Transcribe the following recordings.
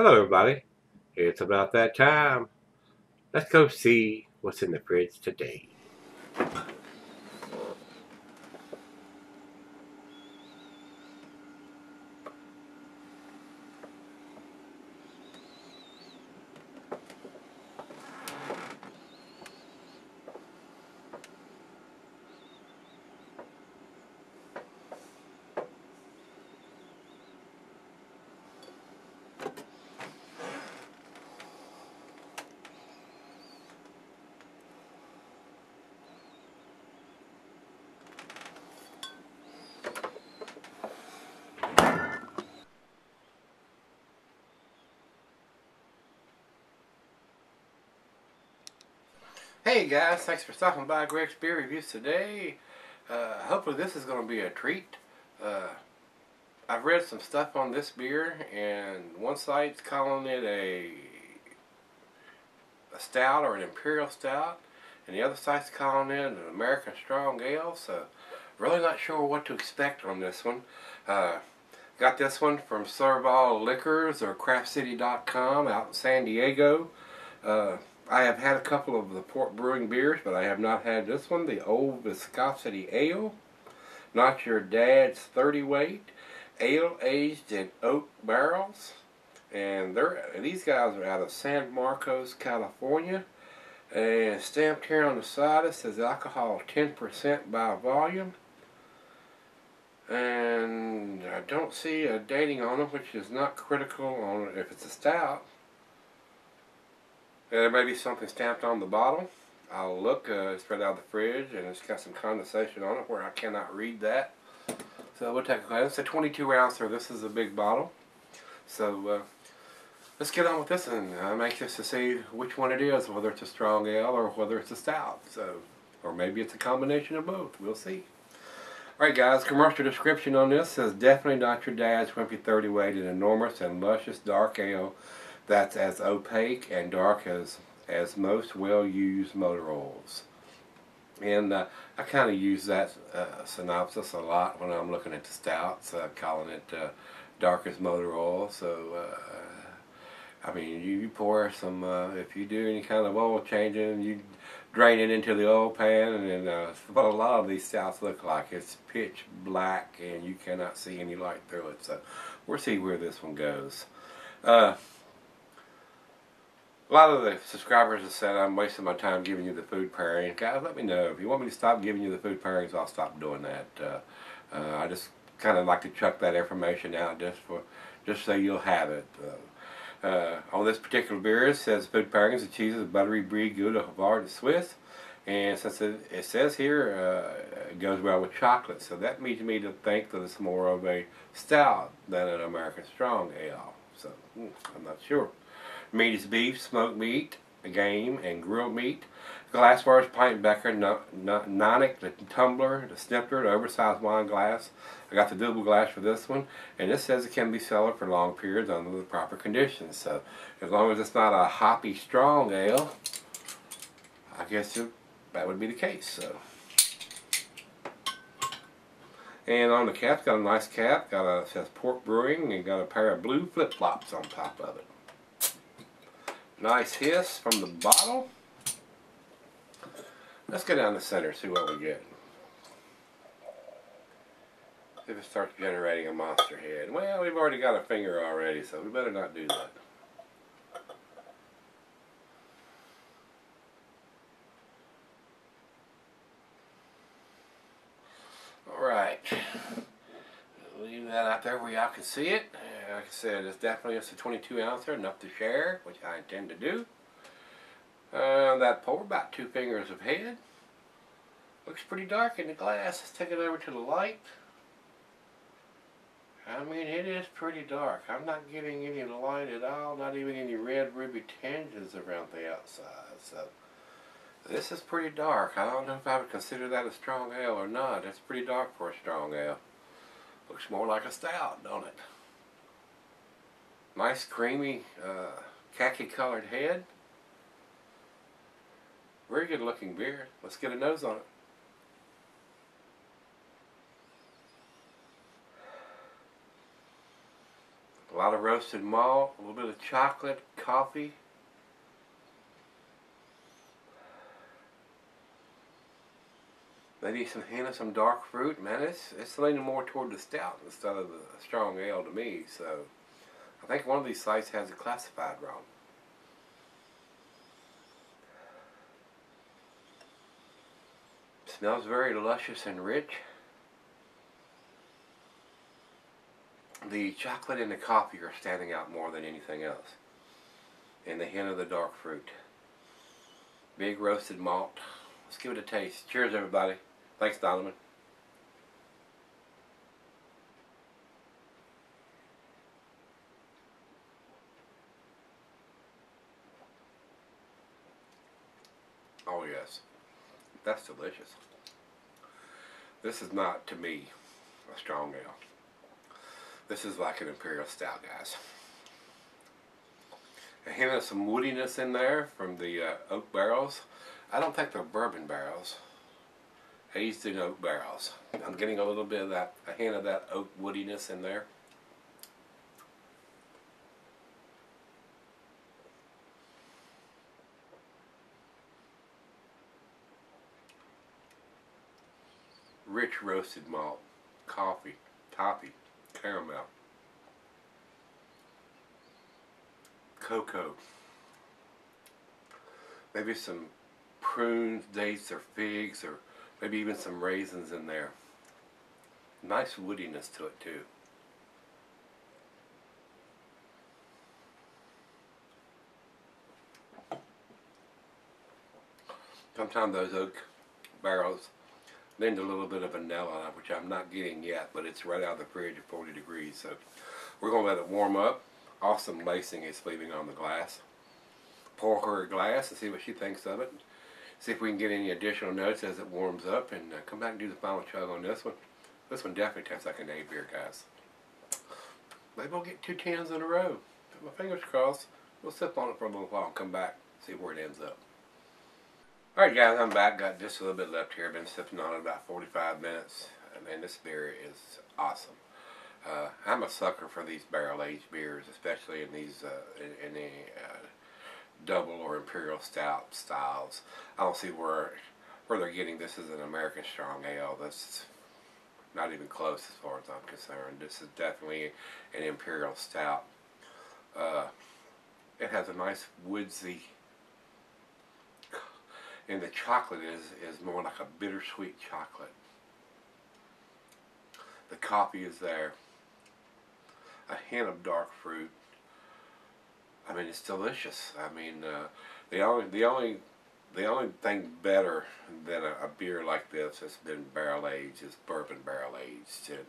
Hello, everybody. It's about that time. Let's go see what's in the fridge today. Hey guys, thanks for stopping by Gregsbeerreviews today. Hopefully this is going to be a treat. I've read some stuff on this beer, and one site's calling it a stout or an imperial stout, and the other site's calling it an American strong ale. So really not sure what to expect on this one. Got this one from Servall Liquors or craftcity.com out in San Diego. I have had a couple of the port brewing beers, but I have not had this one, the Old Viscosity Ale. Not your dad's 30 weight. Ale aged in oak barrels. And these guys are out of San Marcos, California. And stamped here on the side, it says alcohol 10% by volume. And I don't see a dating on them, which is not critical on if it's a stout. There may be something stamped on the bottle. I'll look. It's right out of the fridge, and it's got some condensation on it where I cannot read that. So we'll take a glance. It's a 22 ouncer. This is a big bottle. So let's get on with this, and I'm anxious to see which one it is, whether it's a strong ale or whether it's a stout. Or maybe it's a combination of both. We'll see. Alright guys, commercial description on this says, definitely not your dad's wimpy 30 weight, an enormous and luscious dark ale that's as opaque and dark as most well-used motor oils. And I kind of use that synopsis a lot when I'm looking at the stouts, calling it dark as motor oil. So, I mean, you pour some, if you do any kind of oil changing, you drain it into the oil pan, and then what a lot of these stouts look like. It's pitch black, and you cannot see any light through it. So we'll see where this one goes. A lot of the subscribers have said I'm wasting my time giving you the food pairing. Guys, let me know. If you want me to stop giving you the food pairings, I'll stop doing that. I just kind of like to chuck that information out just so you'll have it. On this particular beer, it says food pairings: the cheese is buttery brie, Gouda, Havard, and Swiss. And since it says here it goes well with chocolate, so that leads me to think that it's more of a stout than an American strong ale. So I'm not sure. Meat is beef, smoked meat, game, and grilled meat. Glassware is pint becker, nonic, the tumbler, the snifter, the oversized wine glass. I got the double glass for this one, and this says it can be cellared for long periods under the proper conditions. So as long as it's not a hoppy strong ale, I guess that would be the case. So. And on the cap, got a nice cap. It says Port Brewing, and got a pair of blue flip-flops on top of it. Nice hiss from the bottle. Let's go down the center, see what we get. See if it starts generating a monster head. Well, we've already got a finger already, so we better not do that. Alright. Leave that out there where y'all can see it. Like I said, it's a 22 ouncer, enough to share, which I intend to do. That pour, about 2 fingers of head. Looks pretty dark in the glass. Let's take it over to the light. I mean, it is pretty dark. I'm not getting any light at all, not even any red ruby tinges around the outside. So this is pretty dark. I don't know if I would consider that a strong ale or not. It's pretty dark for a strong ale. Looks more like a stout, don't it? Nice creamy khaki colored head. Very good looking beer. Let's get a nose on it. lot of roasted malt, a little bit of chocolate, coffee. Maybe some hint of some dark fruit. Man, it's leaning more toward the stout instead of the strong ale to me. So I think one of these sites has it classified wrong. Smells very luscious and rich. The chocolate and the coffee are standing out more than anything else. And the hint of the dark fruit. Big roasted malt. Let's give it a taste. Cheers, everybody. Thanks, Donovan. Oh, yes. That's delicious. This is not, to me, a strong ale. This is like an imperial stout, guys. A hint of some woodiness in there from the oak barrels. I don't think they're bourbon barrels. Aged in oak barrels. I'm getting a little bit of that, a hint of that oak woodiness in there. Rich roasted malt, coffee, toffee, caramel, cocoa, maybe some prunes, dates, or figs, or maybe even some raisins in there. Nice woodiness to it too. Sometimes those oak barrels lend a little bit of vanilla, which I'm not getting yet, but it's right out of the fridge at 40 degrees. So we're going to let it warm up. Awesome lacing is leaving on the glass. Pour her a glass and see what she thinks of it. See if we can get any additional notes as it warms up, and come back and do the final chug on this one. This one definitely tastes like an A beer, guys. Maybe I'll get 2 cans in a row. Put my fingers crossed. We'll sip on it for a little while and come back, see where it ends up. Alright guys, I'm back. Got just a little bit left here. Been sipping on it about 45 minutes. And this beer is awesome. I'm a sucker for these barrel-aged beers, especially in these in the double or imperial stout styles. I don't see where they're getting this as an American strong ale. That's not even close as far as I'm concerned. This is definitely an imperial stout. It has a nice woodsy, and the chocolate is more like a bittersweet chocolate. The coffee is there. A hint of dark fruit. I mean, it's delicious. I mean, the only thing better than a beer like this that's been barrel aged is bourbon barrel aged, and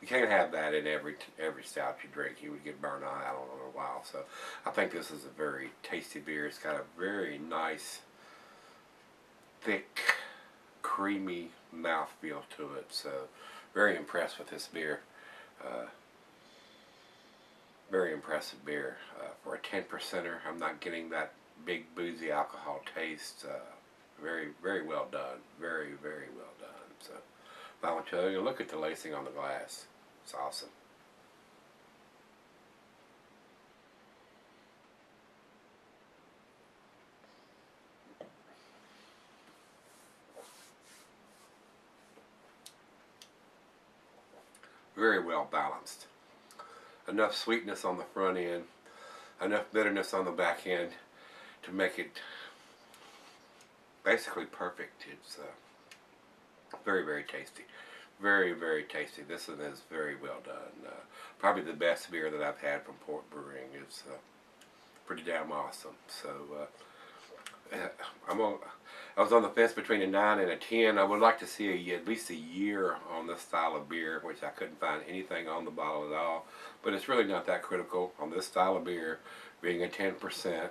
you can't have that in every stout you drink. You would get burned out on it a while. So I think this is a very tasty beer. It's got a very nice, thick, creamy mouthfeel to it. So very impressed with this beer. Very impressive beer. For a 10%er, I'm not getting that big boozy alcohol taste. Very, very well done. Very, very well done. So, I want you to look at the lacing on the glass. It's awesome. Very well balanced. Enough sweetness on the front end, enough bitterness on the back end to make it basically perfect. It's very, very tasty. Very, very tasty. This one is very well done. Probably the best beer that I've had from Port Brewing. It's pretty damn awesome. So I was on the fence between a 9 and a 10. I would like to see at least a year on this style of beer, which I couldn't find anything on the bottle at all. But it's really not that critical on this style of beer, being a 10%.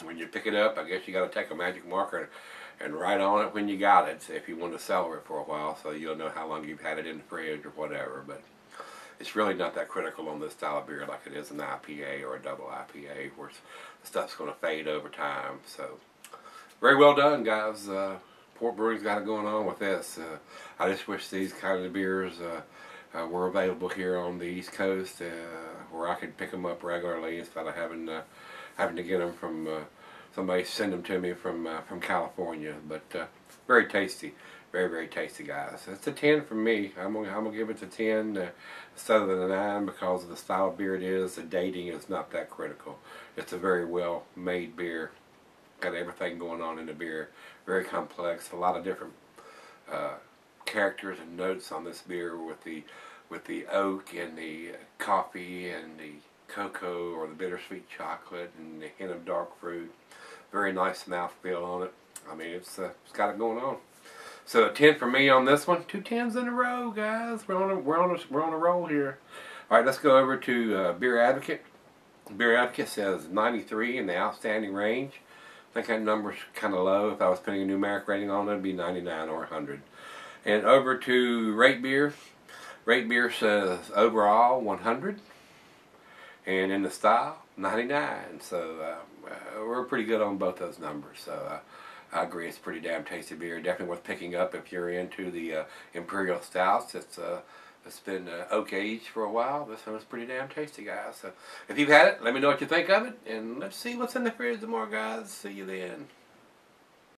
When you pick it up, I guess you got to take a magic marker and write on it when you got it, if you want to cellar it for a while, so you'll know how long you've had it in the fridge or whatever. But it's really not that critical on this style of beer like it is an IPA or a double IPA, where the stuff's going to fade over time. So very well done, guys. Port Brewing's got it going on with this. I just wish these kind of beers We're available here on the East Coast, where I can pick them up regularly instead of having to get them from somebody send them to me from California. But very tasty, very tasty, guys. It's a 10 from me. I'm gonna give it a 10 instead of the 9 because of the style of beer it is. The dating is not that critical. It's a very well made beer. Got everything going on in the beer. Very complex. A lot of different characters and notes on this beer with the oak and the coffee and the cocoa or the bittersweet chocolate and the hint of dark fruit. Very nice mouthfeel on it. I mean, it's got it going on. So a 10 for me on this one. 2 10s in a row, guys. We're on a roll here. All right, let's go over to Beer Advocate. Beer Advocate says 93 in the outstanding range. I think that number's kind of low. If I was putting a numeric rating on it, it'd be 99 or 100. And over to Rate Beer. Rate Beer says overall 100. And in the style, 99. So we're pretty good on both those numbers. So I agree, it's pretty damn tasty beer. Definitely worth picking up if you're into the Imperial Stouts. It's been oak aged for a while. This one is pretty damn tasty, guys. So if you've had it, let me know what you think of it. And let's see what's in the fridge tomorrow, guys. See you then.